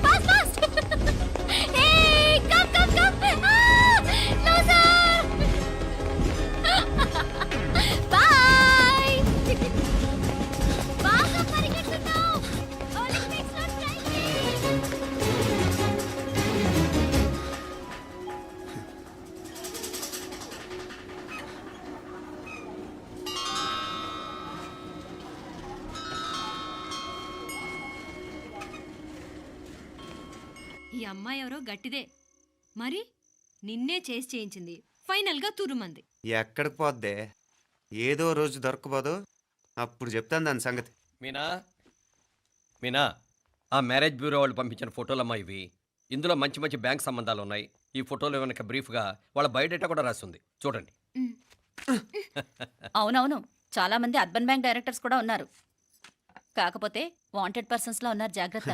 Fast fast ఏయ్ come come come loser by బాగా పరిగెత్తుతావు Olympics లో ట్రై చేయి. ఈ అమ్మాయి ఎవరో గట్టిదే, మరి నిన్నే చేసి చేయించింది, ఫైనల్ గా తురుమంది. ఎక్కడికి పోద్దే, ఏదో రోజు దొరకపోదు, అప్పుడు చెప్తాను దాని సంగతి. మీనా మీనా ఆ మ్యారేజ్ బ్యూరో వాళ్ళు పంపించిన ఫోటోలమ్మా ఇవి. ఇందులో మంచి మంచి బ్యాంక్ సంబంధాలు ఉన్నాయి. ఈ ఫోటోలో వెనక బ్రీఫ్గా వాళ్ళ బయోడేటా కూడా రాస్తుంది, చూడండి. అవునవును, చాలా మంది అర్బన్ బ్యాంక్ డైరెక్టర్స్ కూడా ఉన్నారు. కాకపోతే వాంటెడ్ పర్సన్స్ లా ఉన్నారు, జాగ్రత్త.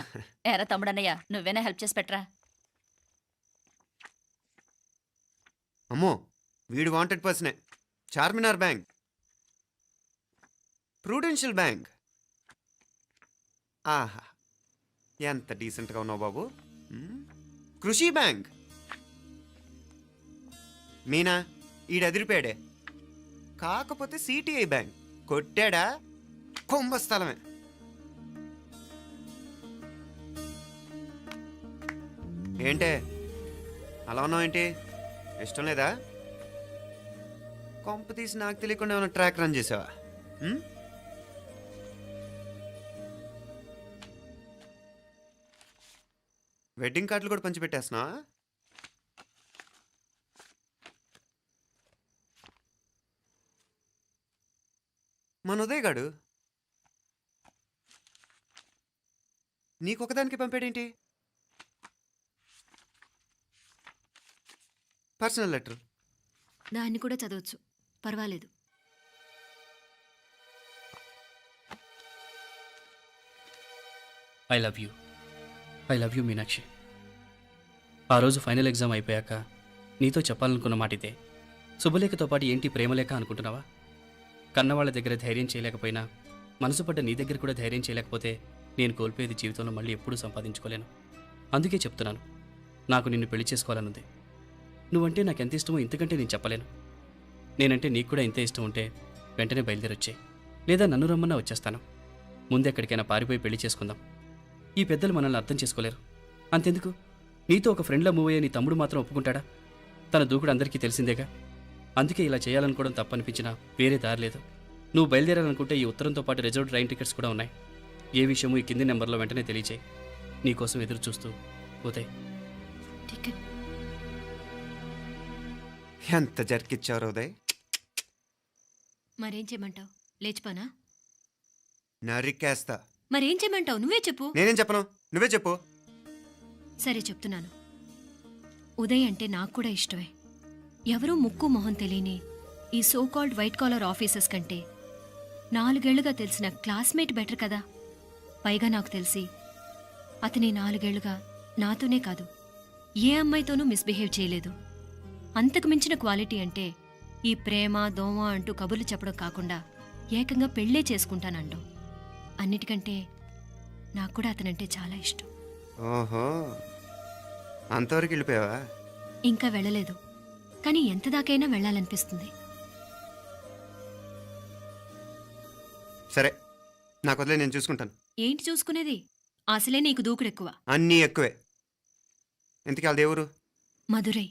ఎరా తమ్ముడన్నయ్య, నువ్వేనా హెల్ప్ చేసి పెట్టరా. అమ్మో, వీడు వాంటెడ్ పర్సనే. Charminar bank, prudential bank. ఆహా, ఎంత డీసెంట్గా ఉన్నావు బాబు. కృషి బ్యాంక్. మీనా, ఈడు ఎదిరిపోయాడే. కాకపోతే సిటిఐ బ్యాంక్ కొట్టాడా కుంభస్థలమే. ఏంటే అలా ఉన్నావు ఏంటి? ఇష్టం లేదా? కొంప తీసి నాకు తెలియకుండా ఏమైనా ట్రాక్ రన్ చేసావా? వెడ్డింగ్ కార్డులు కూడా పంచిపెట్టేస్తున్నా. మన ఉదయ్ గాడు నీకొకదానికి పంపాడేంటి? Personal letter. దాన్ని కూడా చదవచ్చు, పర్వాలేదు. I love you Meenakshi. ఆ రోజు ఫైనల్ ఎగ్జామ్ అయిపోయాక నీతో చెప్పాలనుకున్న మాట ఇదే. శుభలేఖతో పాటు ఏంటి ప్రేమలేఖ అనుకుంటున్నావా? కన్నవాళ్ళ దగ్గర ధైర్యం చేయలేకపోయినా మనసు పడ్డ నీ దగ్గర కూడా ధైర్యం చేయలేకపోతే నేను కోల్పోయేది జీవితంలో మళ్ళీ ఎప్పుడూ సంపాదించుకోలేను. అందుకే చెప్తున్నాను, నాకు నిన్ను పెళ్లి చేసుకోవాలనుంది. నువ్వంటే నాకు ఎంత ఇష్టమో ఇంతకంటే నేను చెప్పలేను. నేనంటే నీకు కూడా ఇంత ఇష్టం ఉంటే వెంటనే బయలుదేరొచ్చే, లేదా నన్ను రమ్మన్నా వచ్చేస్తాను. ముందెక్కడికైనా పారిపోయి పెళ్లి చేసుకుందాం. ఈ పెద్దలు మనల్ని అర్థం చేసుకోలేరు. అంతెందుకు, నీతో ఒక ఫ్రెండ్లా మూవ్ అయ్యే నీ తమ్ముడు మాత్రం ఒప్పుకుంటాడా? తన దూకుడు అందరికీ తెలిసిందేగా. అందుకే ఇలా చేయాలనుకోవడం తప్పనిపించినా వేరే దారి లేదు. నువ్వు బయలుదేరాలనుకుంటే ఈ ఉత్తరంతో పాటు రిజర్వ్ ట్రైన్ టికెట్స్ కూడా ఉన్నాయి. ఏ విషయమూ ఈ కింది నెంబర్లో వెంటనే తెలియచేయి. నీకోసం ఎదురు చూస్తూ ఉదయ్. ఎంత జరికిచ్చావు ఉదయ్. మరేం చేయమంటావు? లేచిపోనా? నరికేస్తా. మరేం చేయమంటావు? నువ్వే చెప్పు. నేనేం చెప్పను, నువ్వే చెప్పు. సరే చెప్తున్నాను. ఉదయ్ అంటే నాకు కూడా ఇష్టమే. ఎవరూ ముక్కు మొహం తెలియని ఈ so called white collar officers కంటే 4 ఏళ్లుగా తెలిసిన క్లాస్మేట్ బెటర్ కదా. పైగా నాకు తెలిసి అతని 4 ఏళ్లుగా నాతోనే కాదు, ఏ అమ్మాయితోనూ మిస్బిహేవ్ చేయలేదు. అంతకు మించిన క్వాలిటీ అంటే ఈ ప్రేమ దోమ అంటూ కబుర్లు చెప్పడం కాకుండా ఏకంగా పెళ్ళే చేసుకుంటానంటాం. అన్నిటికంటే నాకు కూడా అతనంటే చాలా ఇష్టం. ఓహో, అంతవరకు వెళ్ళిపోయావా? ఇంకా వెళ్ళలేదు, కానీ ఎంత దాకైనా వెళ్ళాలనిపిస్తుంది. సరే, నాకు వదిలే, నేను చూసుకుంటాను. ఏంటి చూసుకునేది? అసలే నీకు దూకుడెక్కువ. అన్నీ ఎక్కువే. ఇంతకీ వాళ్ళ దేవురు? మధురై.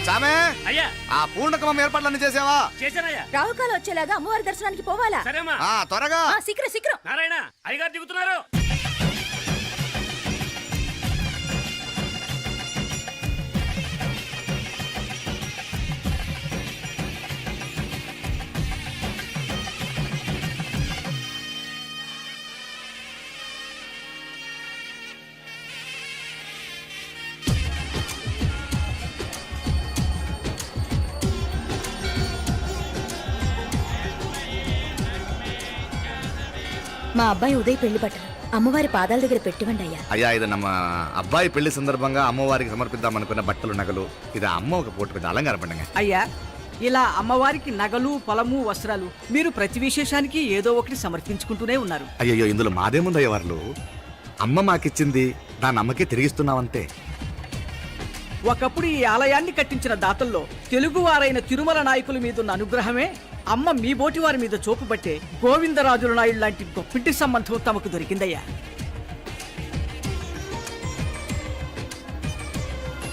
చామే అయ్యా, ఆ పూర్ణకమం ఏర్పాట్లన్నీ చేసావా? చేశానయ్యా. రాహుకాలం వచ్చేలాగా అమ్మవారి దర్శనానికి పోవాలా? సరేమ్మా. త్వరగా. శీఘ్రం శీఘ్రం. నారాయణ అయ్యగారు దిగుతున్నారు. మా అబ్బాయి ఉదయ్ పెళ్లి బట్టలు అమ్మవారి పాదాల దగ్గర పెట్టివండి అయ్యా. అయ్యా ఇది నమ్మ అబ్బాయి పెళ్లి సందర్భంగా అమ్మవారికి సమర్పిద్దాం అనుకున్న బట్టలు నగలు ఇది అమ్మ ఒక పూట పెద్ద అలంకార పండుగ. అయ్యా ఇలా అమ్మవారికి నగలు పొలము వస్త్రాలు మీరు ప్రతి విశేషానికి ఏదో ఒకటి సమర్పించుకుంటూనే ఉన్నారు. అయ్యో ఇందులో మాదేముందయ్య వాళ్ళు అమ్మ మాకిచ్చింది దాని అమ్మకే తిరిగిస్తున్నామంతే. ఒకప్పుడు ఈ ఆలయాన్ని కట్టించిన దాతల్లో తెలుగువారైన తిరుమల నాయకుల మీదున్న అనుగ్రహమే అమ్మ మీ బోటి వారి మీద చూపుబట్టే గోవిందరాజుల నాయుడు లాంటి గొప్పింటి సంబంధం తమకు దొరికిందయ్యా.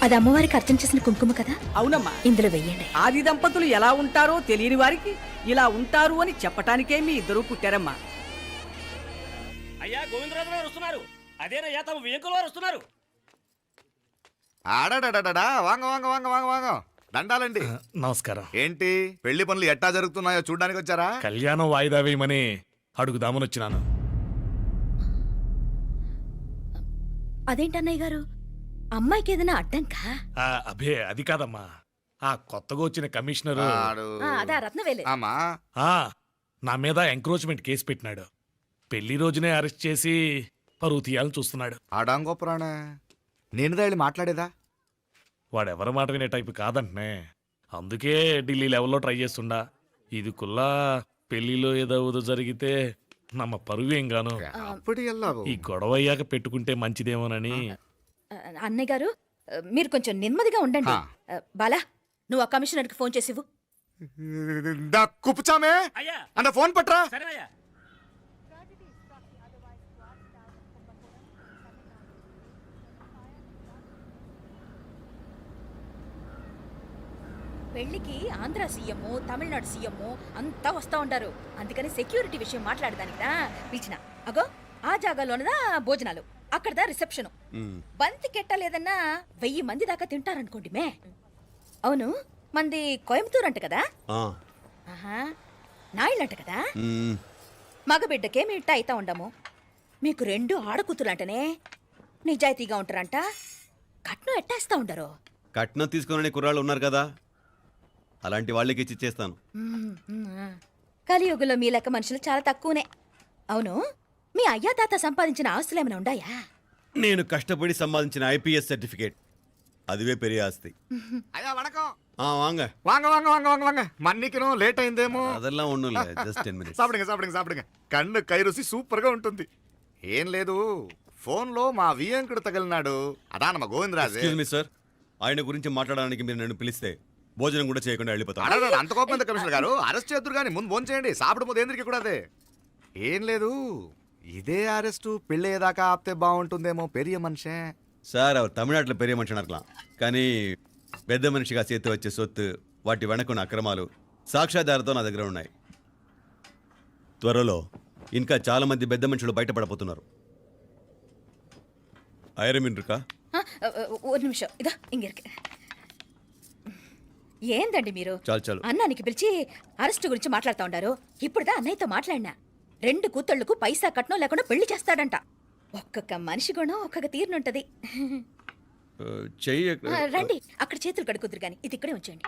అది అమ్మవారికి అర్చన చేసిన కుంకుమ కదా, అవునమ్మా, ఇందులో వెయ్యండి. ఆది దంపతులు ఎలా ఉంటారో తెలియని వారికి ఇలా ఉంటారు అని చెప్పటానికే మీ ఇద్దరు పుట్టారమ్మా. అయ్యా గోవిందరాజు గారు వస్తున్నారు. అదేనయ్యా తమ వెంకుల వారు వస్తున్నారు. ఆడాడాడా వాంగ వాంగ వాంగ వాంగ వాంగ దండాలండి. నమస్కారం. ఏంటి పెళ్లి పనులు ఎట్టా జరుగుతున్నాయో చూడడానికి వచ్చారా? కళ్యాణం వాయిదా వేయమని అడుగుదామని వచ్చినాను. అదేంటన్నయ్య గారు, అమ్మాయికి ఏదైనా అడ్డంకా? అభే అది కాదమ్మా, ఆ కొత్తగా వచ్చిన కమిషనర్ అదా రత్నవేలే. ఆమా నా మీద ఎంక్రోచ్మెంట్ కేసు పెట్టినాడు. పెళ్లి రోజునే అరెస్ట్ చేసి పరువు తీయాలని చూస్తున్నాడు. ఆడాంగో పురాణ నేనుదా వెళ్ళి మాట్లాడేదా? వాడెవరి మాట వినే టైపు కాదంటనే, అందుకే ఢిల్లీ లెవెల్లో ట్రై చేస్తుండా. ఇది కుల్లా పెళ్లిలో ఏదో జరిగితే నమ్మ పరువేం గాను. అప్పుడు ఈ గొడవ అయ్యాక పెట్టుకుంటే మంచిదేమోనని. అన్నయ్య గారు మీరు కొంచెం నెమ్మదిగా ఉండండి. బాలా నువ్వు ఆ కమిషనర్కి ఫోన్ చేసివు. కుప్పుచామే అయ్యా అన్న ఫోన్ పట్రా. సరేనయ్యా. పెళ్లికి ఆంధ్ర సీఎం తమిళనాడు సీఎం అంతా వస్తా ఉంటారు. అందుకని సెక్యూరిటీ విషయం మాట్లాడదానికిదా పిలిచిన. అగో ఆ జాగాలోనదా భోజనాలు, అక్కడదా రిసెప్షన్. బంతి కెట్టలేదన్నా 1000 మంది దాకా తింటారనుకోండి మే. అవును మంది కోయంబత్తూర్ అంట కదా? ఆహా నాయుళ్ళంట కదా? మగబిడ్డకే మీ ఇట్ట అయితా ఉండము. మీకు 2 ఆడకూతులంటనే నిజాయితీగా ఉంటారంట. కట్నం ఎట్టేస్తా ఉండరు. కట్నం తీసుకునే కుర్రాళ్ళు ఉన్నారు కదా, అలాంటి వాళ్ళకి ఇచ్చేస్తాను. కలియుగంలో మీ లెక్క మనుషులు చాలా తక్కువనే. అవును మీ అయ్యా తాత సంపాదించిన ఆస్తులు ఏమైనా ఉండాయా? నేను కష్టపడి సంపాదించిన ఐపీఎస్ సర్టిఫికేట్, అదివే పెరిగే ఆస్తి. అయ్యా వణకం. వాంగ వాంగ వాంగ వాంగ వాంగ వాంగ మన్నికను లేట్ అయిందేమో. అదెల్లం ఉండు, జస్ట్ 10 minutes. సాப்பிடுங்க కన్ను కై రుచి సూపర్ గా ఉంటుంది. ఏం లేదు ఫోన్ లో మా వియంకుడు తగిలినాడు, అదా నమ్మ గోవిందరాజు. ఎక్స్క్యూజ్ మీ సార్, ఆయన గురించి మాట్లాడడానికి మీరు నన్ను పిలిస్తే భోజనం కూడా చేయకుండా వెళ్ళిపోతాను. అంత కోపం కమిషనర్ గారు, అరెస్ట్ చేద్దరు కానీ ముందు ఫోన్ చేయండి. సాపిడు ముందు ఎందుకు కూడా అదే. ఏం లేదు ఇదే అరెస్టు పెళ్ళేదాకా ఆపితే బాగుంటుందేమో. పెరియ మనిషే సార్, அவர் తమిళనాడులో పెరిగే మనిషి అనర్కలాం, కానీ పెద్ద మనిషిగా చేతి వచ్చే సొత్తు, వాటి వెనకున్న అక్రమాలు సాక్ష్యాధారతో నా దగ్గర ఉన్నాయి. త్వరలో ఇంకా చాలా మంది పెద్ద మనుషులు బయటపడబోతున్నారు. ఐరమిన్రుకా ఒక నిమిషం ఇదా ఇంగిరికి. ఏందండి మీరు చాలు అన్నానికి పిలిచి అరెస్ట్ గురించి మాట్లాడుతూ ఉండారు. ఇప్పుడుదా అన్నయ్యతో మాట్లాడినా 2 కూతుళ్లకు పైసా కట్నం లేకుండా పెళ్లి చేస్తాడంట. ఒక్కొక్క మనిషి గుణం ఒక్కొక్క తీరునుంటది. చెయ్యి రండి అక్కడ చేతులు కడుకుదురు గాని ఇది ఇక్కడే ఉంచండి.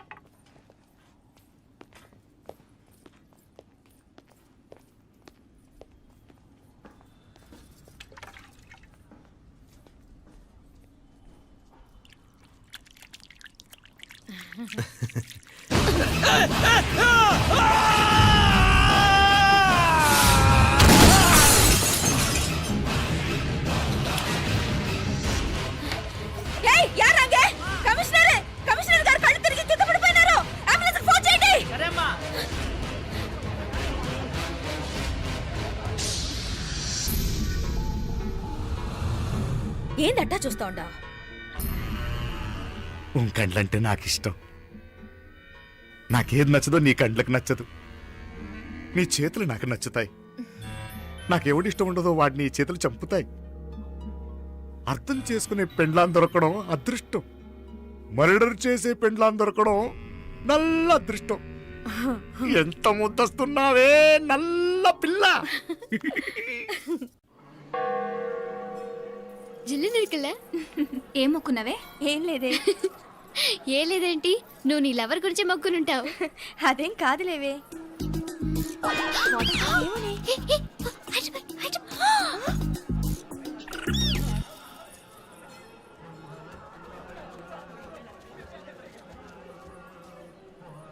కమిషనర్ గారు కళ్ళు తిరిగి కింద పడిపోయినారు. అంబులెన్స్ ఫోన్ చేయండి. ఏందట్టా చూస్తా ఉండా? కండ్లంటే నాకు ఇష్టం. నాకేది నచ్చదో నీ కండ్లకు నచ్చదు. నీ చేతులు నాకు నచ్చుతాయి. నాకెవడి ఇష్టం ఉండదో వాడిని నీ చేతులు చంపుతాయి. అర్థం చేసుకునే పెండ్లాం దొరకడం అదృష్టం. మర్డర్ చేసే పెండ్లాం దొరకడం నల్ల అదృష్టం. ఎంత ముద్దస్తున్నావే నల్ల పిల్ల. జిల్లు నిరుకుల ఏం మొక్కున్నావే? ఏం లేదే. ఏ లేదేంటి? నువ్వు నీ లవర్ గురించి మొక్కునుంటావు. అదేం కాదులేవే.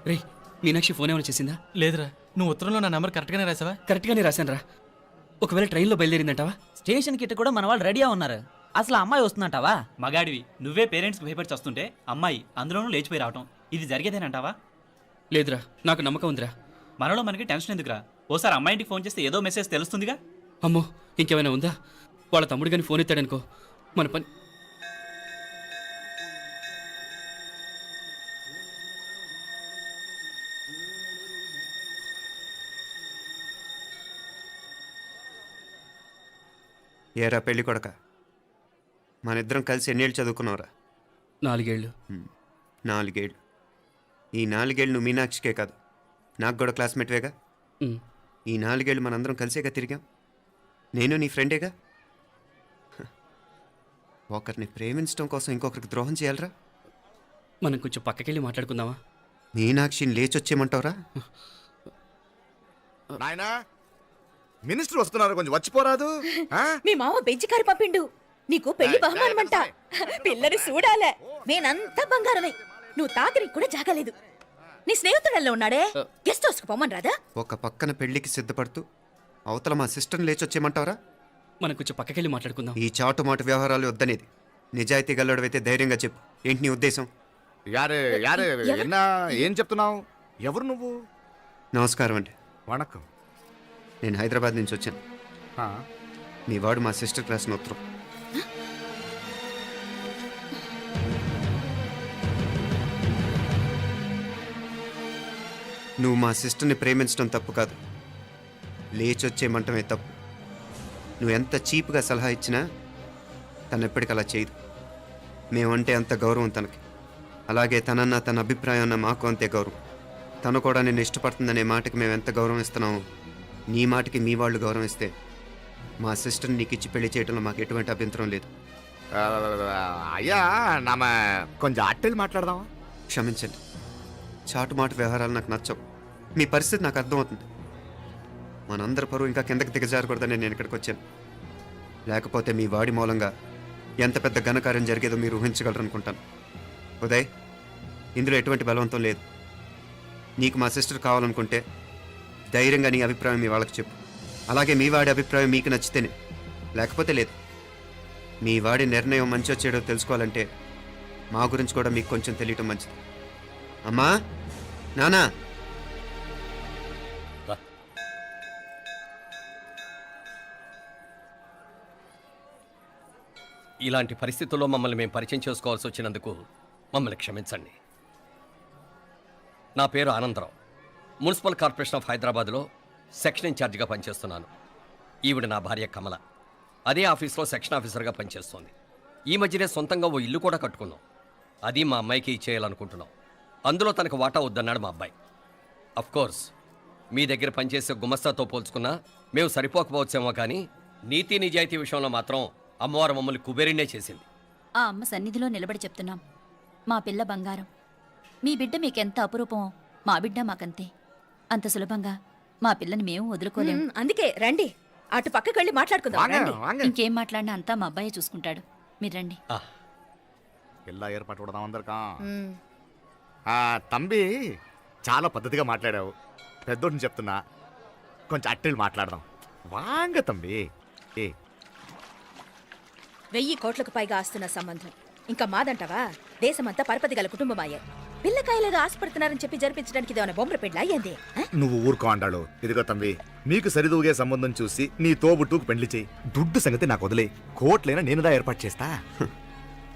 రేయ్ మీనాక్షి ఫోన్ ఏమైనా చేసిందా? లేదురా, నువ్వు ఉత్తరంలో నా నెంబర్ కరెక్ట్గానే రాసావా? కరెక్ట్గానే రాశాను రా. ఒకవేళ ట్రైన్లో బయలుదేరిందంటావా? స్టేషన్ కిட்ட కూడా మన వాళ్ళు రెడీగా ఉన్నారు. అసలు అమ్మాయి వస్తుందంటావా? మగాడివి నువ్వే పేరెంట్స్కి భయపడి వస్తుంటే అమ్మాయి అందులోనూ లేచిపోయి రావటం ఇది జరిగేదేనంటావా? లేదురా, నాకు నమ్మకం ఉందిరా. మనలో మనకి టెన్షన్ ఎందుకురా? ఓసారి అమ్మాయి ఇంటికి ఫోన్ చేస్తే ఏదో మెసేజ్ తెలుస్తుందిగా. అమ్మో, ఇంకేమైనా ఉందా? వాళ్ళ తమ్ముడు కానీ ఫోన్ ఎత్తాడనుకో, మన పని. ఏరా పెళ్ళి కొడక, మన ఇద్దరం కలిసి ఎన్నేళ్ళు చదువుకున్నావురా? 4 ఏళ్ళు. 4 ఏళ్ళు. ఈ 4 ఏళ్ళు నువ్వు మీనాక్షికే కాదు, నాకు కూడా క్లాస్మేట్వేగా. ఉమ్. ఈ 4 ఏళ్ళు మనందరం కలిసేగా తిరిగాం. నేను నీ ఫ్రెండేగా. ఒకరిని ప్రేమించడం కోసం ఇంకొకరికి ద్రోహం చేయాలరా? మనం కొంచెం పక్కకెళ్ళి మాట్లాడుకుందామా? మీనాక్షిని లేచొచ్చేయమంటావురా? నాయనా, మినిస్టర్ వస్తున్నారు, కొంచెం వచ్చిపోరాదు. ఆ? మీ మామ బెంచి కారు పంపిండు. నీకు పెళ్లి బహుమానమంట. పిల్లని చూడాలే. నేనంతా బంగారమే. నువ్వు తాకరికి కూడా జాగలేదు. నీ స్నేహితుడల్లో ఉన్నాడే, గెస్ట్ హౌస్ కు పొమ్మని రాదా? ఒక పక్కన పెళ్లికి సిద్ధపడుతూ అవతల మా సిస్టర్ని లేచొచ్చేయమంటావరా? మనం కొంచెం పక్కకెళ్ళి మాట్లాడుకుందాం. ఈ చాటుమాటు వ్యవహారాలు వద్దనేది. నిజాయితీ గల్లడవైతే ధైర్యంగా చెప్పు. ఏంటి నీ ఉద్దేశం? యారే యారే ఎన్నా, ఏం చెప్తున్నావు? ఎవరు నువ్వు? నమస్కారం అండి, వణకం. నేను హైదరాబాద్ నుంచి వచ్చాను. ఆ, మీ వాడు మా సిస్టర్ క్లాస్ ఉత్తరం. నువ్వు మా సిస్టర్ని ప్రేమించడం తప్పు కాదు, లేచొచ్చేయమంటమే తప్పు. నువ్వు ఎంత చీప్గా సలహా ఇచ్చినా తను ఎప్పటికీ అలా చేయదు. మేమంటే అంత గౌరవం తనకి, అలాగే తనన్న తన అభిప్రాయం అన్న మాకు అంతే గౌరవం. తను కూడా నిన్ను ఇష్టపడుతుందనే మాటకి మేము ఎంత గౌరవం ఇస్తున్నామో నీ మాటకి మీ వాళ్ళు గౌరవం ఇస్తే మా సిస్టర్ని నీకు ఇచ్చి పెళ్లి చేయడంలో మాకు ఎటువంటి అభ్యంతరం లేదు. అయ్యా నామ కొంచెం అట్టెళ్ళి మాట్లాడదామా? క్షమించండి, చాటుమాటు వ్యవహారాలు నాకు నచ్చవు. మీ పరిస్థితి నాకు అర్థమవుతుంది. మనందరి పరువు ఇంకా కిందకి దిగజారకూడదని నేను ఇక్కడికి వచ్చాను. లేకపోతే మీ వాడి మూలంగా ఎంత పెద్ద ఘనకార్యం జరిగేదో మీరు ఊహించగలరు అనుకుంటాను. ఉదయ్, ఇందులో ఎటువంటి బలవంతం లేదు. నీకు మా సిస్టర్ కావాలనుకుంటే ధైర్యంగా నీ అభిప్రాయం మీ వాళ్ళకి చెప్పు. అలాగే మీ వాడి అభిప్రాయం మీకు నచ్చితేనే, లేకపోతే లేదు. మీ వాడి నిర్ణయం మంచో చెడో తెలుసుకోవాలంటే మా గురించి కూడా మీకు కొంచెం తెలియటం మంచిది. అమ్మా, నానా, ఇలాంటి పరిస్థితుల్లో మమ్మల్ని మేము పరిచయం చేసుకోవాల్సి వచ్చినందుకు మమ్మల్ని క్షమించండి. నా పేరు ఆనందరావు. మున్సిపల్ కార్పొరేషన్ ఆఫ్ హైదరాబాద్లో సెక్షన్ ఇన్ఛార్జిగా పనిచేస్తున్నాను. ఈవిడ నా భార్య కమల. అదే ఆఫీస్లో సెక్షన్ ఆఫీసర్గా పనిచేస్తోంది. ఈ మధ్యనే సొంతంగా ఓ ఇల్లు కూడా కట్టుకున్నాం. అది మా అమ్మాయికి ఇచ్చేయాలనుకుంటున్నాం. అందులో తనకు వాటా వద్దన్నాడు మా అబ్బాయి. కోర్స్ మీ దగ్గర పనిచేసే గుమస్తాతో పోల్చుకున్నా మేము సరిపోకపోవచ్చేమో, కానీ నీతి నిజాయితీ విషయంలో మాత్రం అమ్మవారు మమ్మల్ని కుబేరినే చేసింది. ఆ అమ్మ సన్నిధిలో నిలబడి చెప్తున్నాం, మా పిల్ల బంగారం. మీ బిడ్డ మీకెంత అపురూపమో మా బిడ్డ మాకంతే. అంత సులభంగా మా పిల్లని మేము వదులుకోలేము. అందుకే రండి, అటు పక్కకి వెళ్ళి మాట్లాడుకుందాం. వాంగ, రండి. వాంగ. ఇంకేం మాట్లాడినా అంతా మా అబ్బాయే చూసుకుంటాడు. మీరు రండి. ఎలా ఏర్పాటు కొడదాం అందరికా? మ్. తంబి, చాలా పద్ధతిగా మాట్లాడావు. పెద్దోడిని చెప్తున్నా, కొంచెం అట్టెళ్ళి మాట్లాడదాం. వాంగ తంబి. 1000 కోట్లకు పైగా ఆస్తున్న సంబంధం ఇంకా మాదంటావా? దేశమంతా పరపతి గల కుటుంబమాయే. పిల్లకాయలేదో ఆశపడుతున్నారని చెప్పి జరిపించడానికి ఇదేమన్నా బొమ్మర పెళ్ళా అయ్యింది? నువ్వు ఊరుకో అంటాడు. ఇదిగో తంబి, మీకు సరిదూగే సంబంధం చూసి నీ తోబుట్టుకు పెళ్లి చేయి. దుడ్డు సంగతి నాకు వదిలే. కోట్లైనా నేనుదా ఏర్పాటు చేస్తా.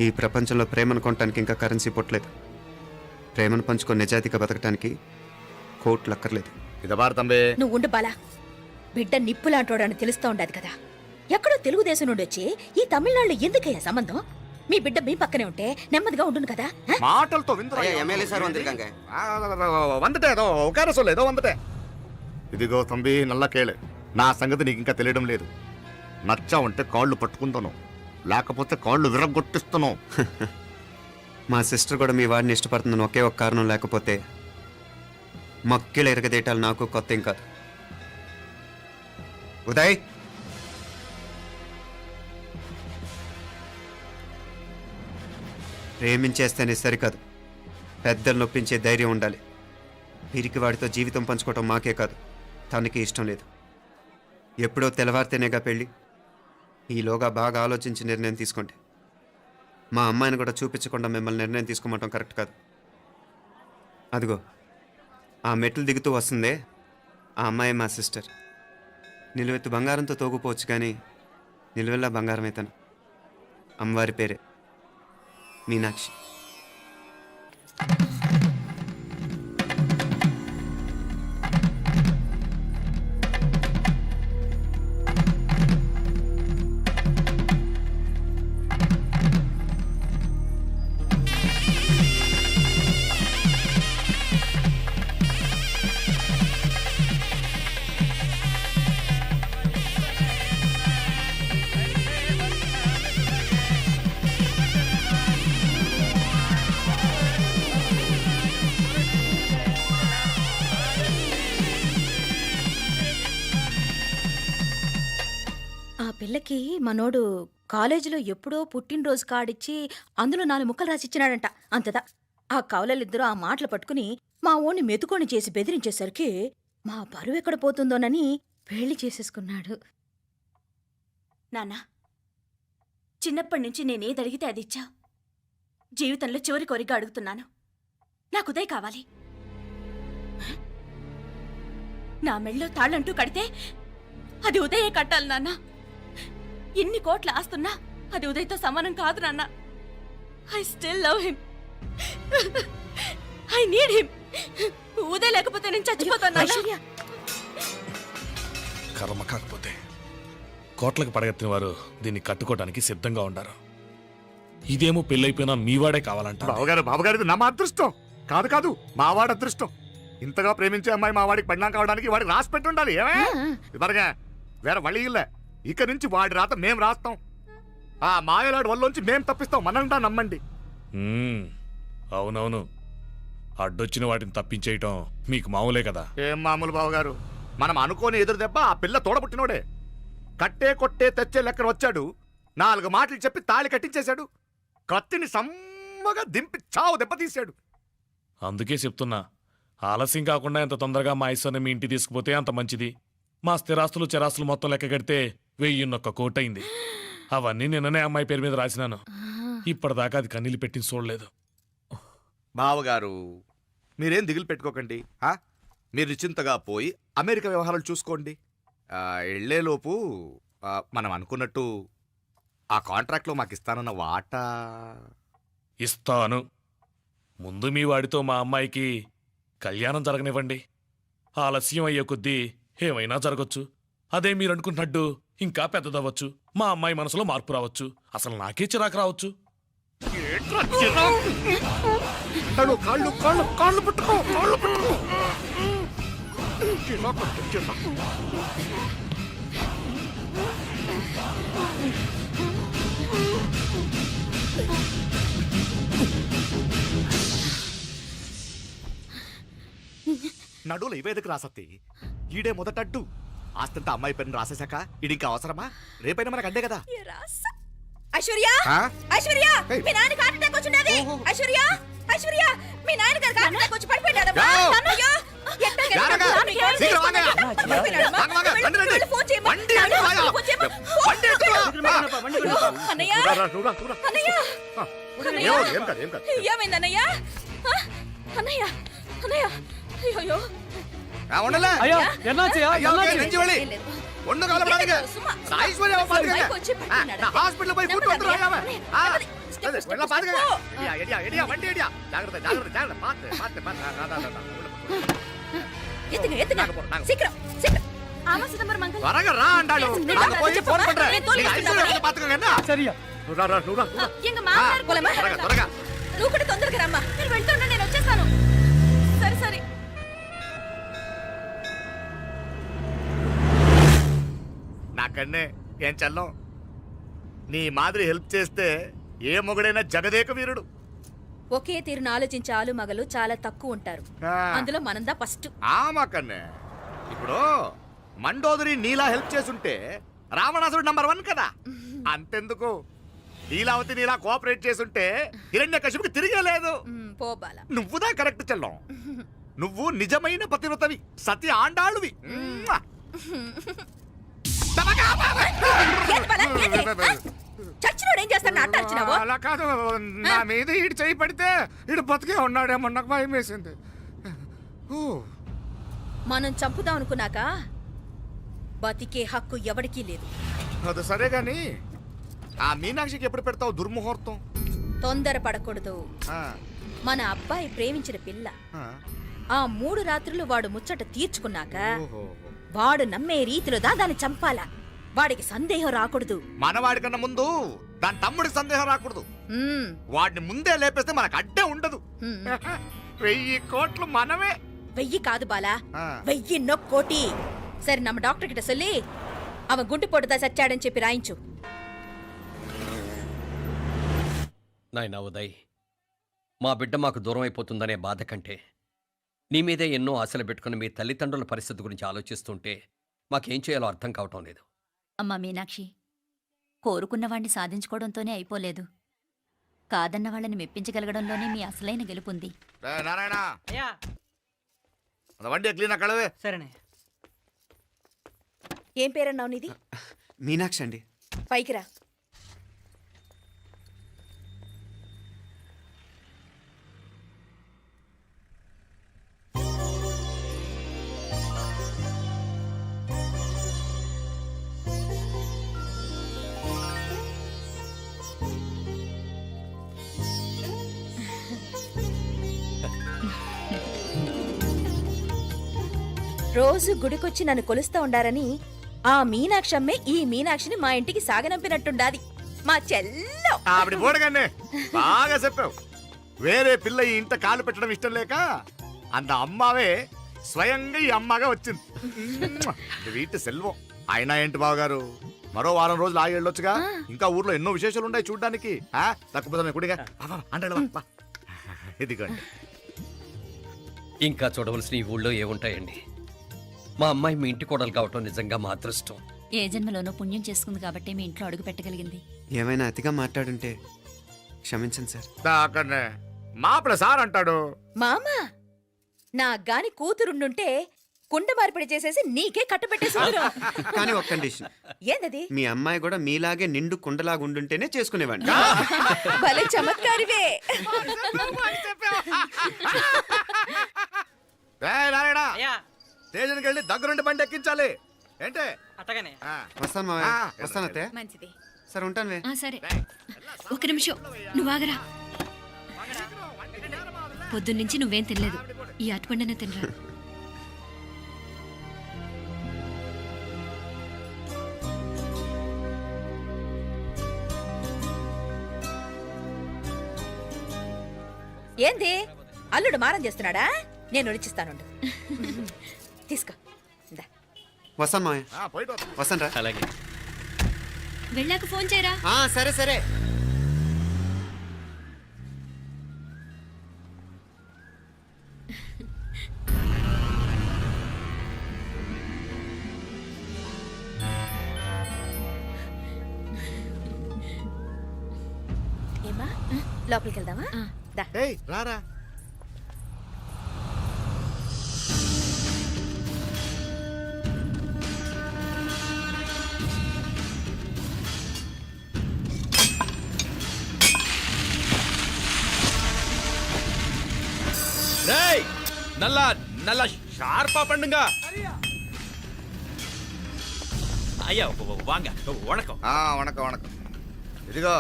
ఈ ప్రపంచంలో ప్రేమను కొనటానికి ఇంకా కరెన్సీ పుట్టలేదు. ప్రేమను పంచుకొని నిజాయితీగా బతకటానికి కోట్లు అక్కర్లేదు. ఇదబారు తంబి. నువ్వు ఉండు బాలా. బిడ్డ నిప్పులాంటోడని తెలుస్తూ ఉండదు కదా. ఎక్కడో తెలుగుదేశం నుండి వచ్చి ఈ తమిళనాడులో ఎందుకయ్యా సంబంధం? మీ బిడ్డ మీ పక్కనే ఉంటే నెమ్మదిగా ఉండును కదా. మాటలతో ఇదిగో తంబి, నల్ల కేళే. నా సంగతి నీకు ఇంకా తెలియడం లేదు. నచ్చా ఉంటే కాళ్ళు పట్టుకుంటాను, లేకపోతే కాళ్ళు విరగొట్టిస్తాను. మా సిస్టర్ కూడా మీ వాడిని ఇష్టపడుతుందని ఒకే ఒక కారణం లేకపోతే మక్కిల ఎరగదేటాలు నాకు కొత్త ఏం కాదు. ఉదయ్, ప్రేమించేస్తేనే సరికాదు, పెద్దలు నొప్పించే ధైర్యం ఉండాలి. వీరికి వాడితో జీవితం పంచుకోవటం మాకే కాదు తనకి ఇష్టం లేదు. ఎప్పుడో తెల్లవారితేనేగా పెళ్ళి. ఈలోగా బాగా ఆలోచించి నిర్ణయం తీసుకోండి. మా అమ్మాయిని కూడా చూపించకుండా మిమ్మల్ని నిర్ణయం తీసుకోమంటాం కరెక్ట్ కాదు. అదిగో ఆ మెట్లు దిగుతూ వస్తుందే ఆ అమ్మాయి మా సిస్టర్. నిలువెత్తు బంగారంతో తోగుపోవచ్చు కానీ నిలువెల్లా బంగారం అవుతాను. అమ్మవారి పేరే మీనాక్షి. పిల్లకి మనోడు కాలేజీలో ఎప్పుడో పుట్టినరోజు కార్డిచ్చి అందులో 4 ముక్కలు రాసిచ్చినాడంట. అంతదా ఆ కవలలిద్దరూ ఆ మాటలు పట్టుకుని మా ఓణ్ణి మెతుకొని చేసి బెదిరించేసరికి మా పరువు ఎక్కడ పోతుందోనని పెళ్లి చేసేసుకున్నాడు. నాన్న, చిన్నప్పటి నుంచి నేనేది అడిగితే అది ఇచ్చావు. జీవితంలో చివరి కోరిక అడుగుతున్నాను. నాకు ఉదయ్ కావాలి. నా మెళ్ళో తాళ్ళంటూ కడితే అది ఉదయే కట్టాలి నాన్న. ఎన్ని కోట్ల ఆస్తున్నా అది ఉదయ్తో సమానం కాదు నాన్న. I still love him. I need him. Uday లేకపోతే నేను చచ్చిపోతాను నాన్న. కర్మ కాకపోతే కోట్లకు పడగెత్తిన వారు దీన్ని కట్టుకోవడానికి సిద్ధంగా ఉండారు. ఇదేమో పెళ్ళైపోయినా మీవాడే కావాలంట. బావగారు ఇది నా మా అదృష్టం కాదు కాదు మావాడి అదృష్టం. ఇంతగా ప్రేమించే అమ్మాయి మా వాడికి పెళ్ళాం కావడానికి వాడికి రాసి పెట్టి ఉండాలి. ఏమే ఇవరగా వేరే వళ్ళి ఇల్లే. ఇక నుంచి వాడి రాత మేం రాస్తాం. ఆ మాయలాడి వల్లోంచి మేం తప్పిస్తాం. మనంటా నమ్మండి. అవునవును, అడ్డొచ్చిన వాటిని తప్పించేయటం మీకు మామూలే కదా. ఏం మామూలు బావగారు, మనం అనుకోని ఎదురు దెబ్బ ఆ పిల్ల తోడబుట్టినోడే. కట్టే కొట్టే తెచ్చే లెక్కన వచ్చాడు. 4 మాటలు చెప్పి తాళి కట్టించేశాడు. కత్తిని సమ్మగా దింపి చావు దెబ్బతీశాడు. అందుకే చెప్తున్నా, ఆలస్యం కాకుండా ఎంత తొందరగా మా ఐశ్వర్యం మీ ఇంటికి తీసుకుపోతే అంత మంచిది. మా స్థిరాస్తులు చిరాస్తులు మొత్తం లెక్క కడితే 1,000 కోటయింది. అవన్నీ నిన్ననే అమ్మాయి పేరు మీద రాసినాను. ఇప్పటిదాకా అది కన్నీళ్ళు పెట్టింది చూడలేదు. బావగారు మీరేం దిగులు పెట్టుకోకండి. మీరు నిశ్చింతగా పోయి అమెరికా వ్యవహారాలు చూసుకోండి. వెళ్లేలోపు మనం అనుకున్నట్టు ఆ కాంట్రాక్ట్లో మాకు ఇస్తానన్న వాటా ఇస్తాను. ముందు మీ వాడితో మా అమ్మాయికి కళ్యాణం జరగనివ్వండి. ఆలస్యం అయ్యే కొద్దీ ఏమైనా జరగచ్చు. అదే మీరు అనుకుంటున్నట్టు ఇంకా పెద్దదవ్వచ్చు. మా అమ్మాయి మనసులో మార్పు రావచ్చు. అసలు నాకే చిరాకు రావచ్చు. నడువులు ఇవేదకు రాసత్తి. ఈడే మొదటడ్డు. ఆస్తంతా అమ్మాయి పేరుని రాసేశాక ఈడింకా అవసరమా? రేపైనా మనకు అడ్డే కదా. ఐశ్వర్య ఐశ్వర్య మీ నాన్న హార్ట్ అటాక్ వచ్చినది. ఐశ్వర్య ఐశ్వర్య మీ నాన్న గారికి హార్ట్ అటాక్ వచ్చి పడిపోయాడు. అయ్యో ఏమైందన్నయ్య? అన్నయ్య అన్నయ్య అయ్యో హాస్పిటల్ పోయి నువ్వు కూడా తొందరగా రమ్మా. నేను వెళ్తున్నా, నేను వచ్చేస్తాను. సరే సరే. నాకన్నే ఏం చల్లం. నీ మాదిరి హెల్ప్ చేస్తే ఏ మొగుడైనా జగదేక వీరుడు. ఒకే తీరును ఆలోచించే ఆలు మగలు చాలా తక్కువ ఉంటారు. అందులో మనందా ఫస్ట్. మాకన్నే ఇప్పుడు మండోదరి నీలా హెల్ప్ చేసుంటే రావణాసుడు నంబర్ 1 కదా. అంతెందుకు లీలావతి నీలా కోఆపరేట్ చేసుంటే హిరణ్యకశిపుకి తిరిగే లేదు. పోబాల నువ్వుదా కరెక్ట్ చెల్లం. నువ్వు నిజమైన పతివ్రతవి, సతి ఆండాళువి. చచ్చినోడు ఏం చేస్తాడు అట్ట వచ్చినావు? అలా కాదు, నా మీద ఈడు చేయి పడితే ఈడు బతికే ఉన్నాడేమో నాకు భయం వేసింది. మనం చంపుదాం అనుకున్నాక బతికే హక్కు ఎవరికీ లేదు. అది సరే గాని ఆ మీనాక్షికి ఎప్పుడు పెడతావు దుర్ముహూర్తం? తొందరపడకూడదు. ఆ, మన అబ్బాయి ప్రేమించిన పిల్ల ఆ. ఆ 3 రాత్రులు వాడు ముచ్చట తీర్చుకున్నాక ఓహో. వాడు నమ్మే రీతిలో దాన్ని చంపాలా. వాడికి సందేహం రాకూడదు. మనవాడి కన్నా ముందు దాని తమ్ముడికి సందేహం రాకూడదు. మ్మ్. వాడిని ముందే లేపేస్తే మనకు అడ్డే ఉండదు. మ్మ్. 1000 కోట్లు మనమే. 1000 కాదు బాలా, ఆ. 1000 కోటి. సరే நம்ம డాక్టర్ కిட்ட சொல்லி அவன் గుండు పొడుదా చచ్చాడని చెప్పి రాయించు. నాయనా ఉదయ్, మా బిడ్డ మాకు దూరం అయిపోతుందనే బాధ కంటే నీ మీదే ఎన్నో ఆశలు పెట్టుకుని మీ తల్లిదండ్రుల పరిస్థితి గురించి ఆలోచిస్తుంటే మాకేం చేయాలో అర్థం కావటం లేదు. అమ్మా మీనాక్షి, కోరుకున్నవాణ్ణి సాధించుకోవడంతోనే అయిపోలేదు. కాదన్న వాళ్ళని మెప్పించగలగడంలోనే మీ అసలైన గెలుపుంది. నారాయణ, వండి క్లీన్ అక్కడవే. సరేనే. ఏం పేరన్నావు నీది? మీనాక్షి అండి. పైకి రా. రోజు గుడికొచ్చి నన్ను కొలుస్తా ఉండారని ఆ మీనాక్షమ్మే ఈ మీనాక్షిని మా ఇంటికి సాగనంపినట్టుండాది. మా చెల్లో ఆవిడ పోడగానే బాగా చెప్పావు. వేరే పిల్ల ఈ ఇంట కాలు పెట్టడం ఇష్టం లేక అంత అమ్మావే స్వయంగా ఈ అమ్మగా వచ్చింది. వీటి సెల్వం. అయినా ఏంటి బావగారు, మరో వారం రోజులు ఆగి వెళ్ళొచ్చుగా. ఇంకా ఊర్లో ఎన్నో విశేషాలు ఉన్నాయి చూడ్డానికి. తక్కువ కుడిగా అంటే ఇదిగోండి. ఇంకా చూడవలసిన ఈ ఊళ్ళో ఏముంటాయండి? మా అమ్మాయి మీ ఇంటి కోడలు కావటం నిజంగా మా అదృష్టం. ఏ జన్మలోనో పుణ్యం చేసుకుంది కాబట్టి మీ ఇంట్లో అడుగు పెట్టగలిగింది. ఏమైనా అతిగా మాట్లాడుంటే క్షమించండి సార్. అక్కడనే మాపల సార్ అంటాడు. మామ నా గాని కూతురుండుంటే కుండ మార్పిడి చేసేసి నీకే కట్టబెట్టేసి కానీ ఒక కండిషన్. ఏందది? మీ అమ్మాయి కూడా మీలాగే నిండు కుండలాగా ఉండుంటేనే చేసుకునేవాడిని. భలే చమత్కారివే. స్టేషన్కి వెళ్ళి దగ్గరుండి బండి ఎక్కించాలి. ఏంటే? అట్టగానే. వస్తాను మావయ్య. వస్తాను అత్తయ్య. మంచిది. సరే ఉంటాను. సరే, ఒక నిమిషం నువ్వు ఆగరా. పొద్దున్నుంచి నువ్వేం తినలేదు. ఈ అటుపండనే తినరా. ఏంది అల్లుడు మారం చేస్తున్నాడా? నేను రుచిస్తానుండు. తీసుకో. ఇందా. వస్తాను మావయ్య. వస్తాను రా. అలాగే. వెళ్ళాక ఫోన్ చేయరా. సరే సరే. ఏమా లోపలికి వెళ్దామా? దా. ఏయ్ రారా. నల్ల షార్పా పండుగ. అయ్యా వాంగ వణకం. వణకం వణకం. ఇదిగో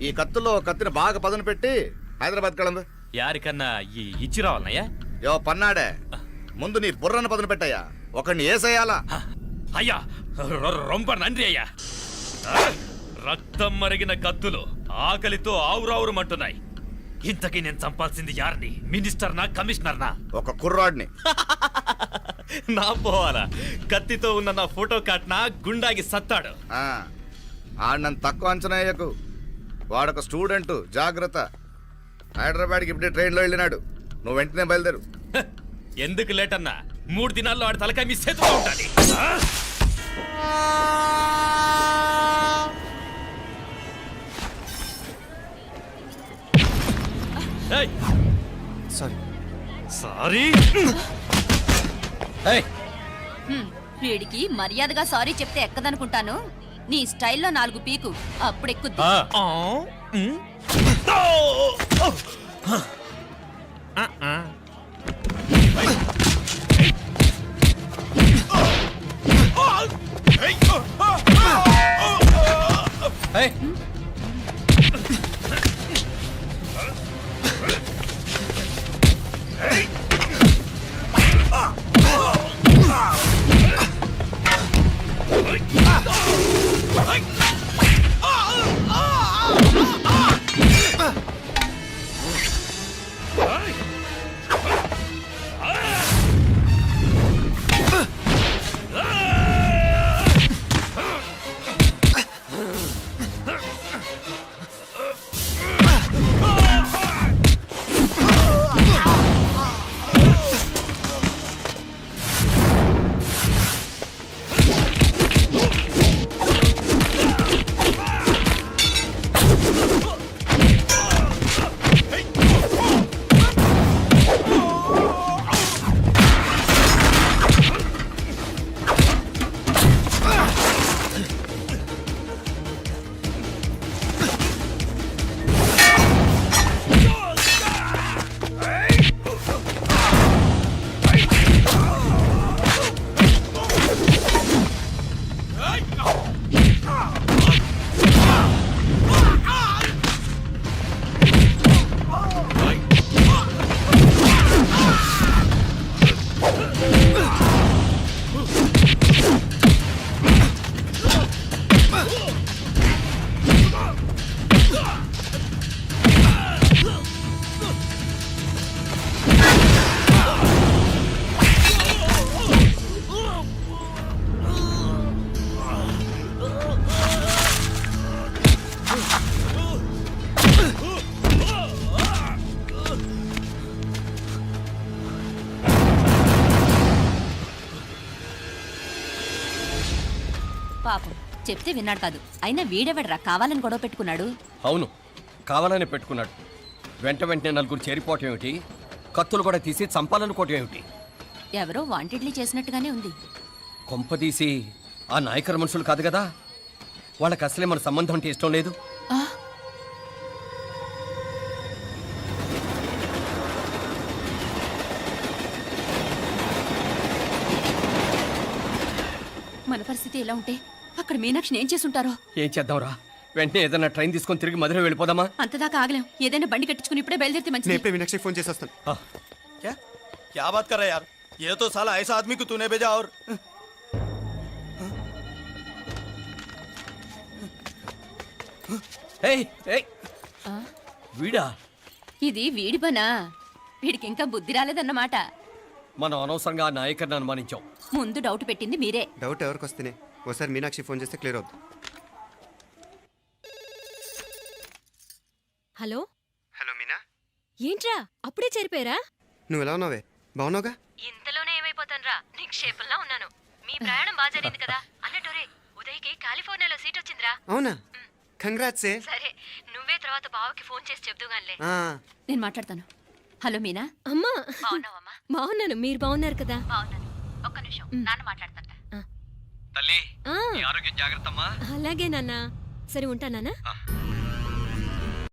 ఈ కత్తుల్లో కత్తిని బాగా పదును పెట్టి హైదరాబాద్ కళందు. యారికన్నా ఇచ్చి రావాలన్నయ్యా? యో పన్నాడే, ముందు నీ బుర్రను పదును పెట్టయ్యా. ఒకడిని ఏసేయాలా? అయ్యా రొంప నంది అయ్యా. రక్తం మరిగిన కత్తులు ఆకలితో ఆవురావురమంటున్నాయి. ఇంతకీ నేను చంపాల్సింది యారిని? మినిస్టర్నా కమిషనర్నా? ఒక కుర్రాడిని. నా పోవాలా? కత్తితో ఉన్న నా ఫోటో కాట్నా గుండాకి సత్తాడు. ఆడినంత తక్కువ అంచనా వేయకు. వాడొక స్టూడెంట్, జాగ్రత్త. హైదరాబాద్కి ఇప్పుడే ట్రైన్లో వెళ్ళినాడు. నువ్వు వెంటనే బయలుదేరు. ఎందుకు లేట్ అన్నా? 3 దినాల్లో ఆడి తలకాయ మీ చేతిలో ఉండాలి. సారీ సారీ ఏయ్, వీడికి మర్యాదగా సారీ చెప్తే ఎక్కదనుకుంటాను. నీ స్టైల్లో 4 పీకు అప్పుడెక్కుద్ది. ఏయ్, పాపం చెప్తే విన్నాడు కాదు. అయినా వీడెవడరా కావాలని గొడవ పెట్టుకున్నాడు? అవును, కావాలనే పెట్టుకున్నాడు. వెంటనే నలుగురు చేరిపోవటం ఏమిటి, కత్తులు కూడా తీసి చంపాలనుకోవటం ఏమిటి? ఎవరో వాంటెడ్లీ చేసినట్టుగానే ఉంది. కొంపదీసి ఆ నాయకర్ మనుషులు కాదు కదా? వాళ్ళకి అసలే మన సంబంధం అంటే ఇష్టం లేదు. ఆ, మన పరిస్థితి ఎలా ఉంటే అక్కడ మీనాక్షిని ఏం చేసుంటారో. ఏం చేద్దాంరా? వెంటనే ఏదైనా ట్రైన్ తీసుకొని తిరిగి మధుర వెళ్ళిపోదామా? అంతదాకా ఆగలేం. ఏదైనా బండి కట్టించుకుని ఇప్పుడే బయలుదేరితే నేను మంచిది. ఇప్పుడే మీనాక్షి ఫోన్ చేసేస్తాను. क्या बात कर रहा है यार? ये तो साला ऐसा आदमी को तूने भेजा और ఏయ్, ఏయ్, ఆ, వీడా? ఇది వీడి పనా? వీడికి ఇంకా బుద్ధి రాలేదన్నమాట. మనం అనవసరంగా ఆ నాయకర్ని అనుమానించాం. ముందు డౌట్ పెట్టింది మీరే. డౌట్ ఎవరికి వస్తేనే ఒకసారి మీనాక్షి ఫోన్ చేస్తే క్లియర్ అవుతుంది. హలో, హలో మీనా, ఏంట్రా అప్పుడే చేరిపోయారా? నువ్వు ఎలా ఉన్నావే? బాగున్నావుగా? ఇంతలోనే ఏమైపోతానరా, నిక్షేపంలా ఉన్నాను. మీ ప్రయాణం బాగా జరిగింది కదా? అన్నట్టురే ఉదయ్కి కాలిఫోర్నియాలో సీట్ వచ్చిందిరా. అవునా? కంగ్రాట్స్. సరే, నువ్వే తర్వాత బావకి ఫోన్ చేసి చెప్దుగానిలే. నేను మాట్లాడతాను. హలో మీనా, అమ్మా, బాగున్నావమ్మా? బాగున్నాను. మీరు బాగున్నారు కదా? బాగున్నాను. ఒక్క నిమిషం, నాన్న మాట్లాడతాను. తల్లి, ఆ, నీ ఆరోగ్యం జాగ్రత్తమ్మా. అలాగే నాన్న. సరే ఉంటానా?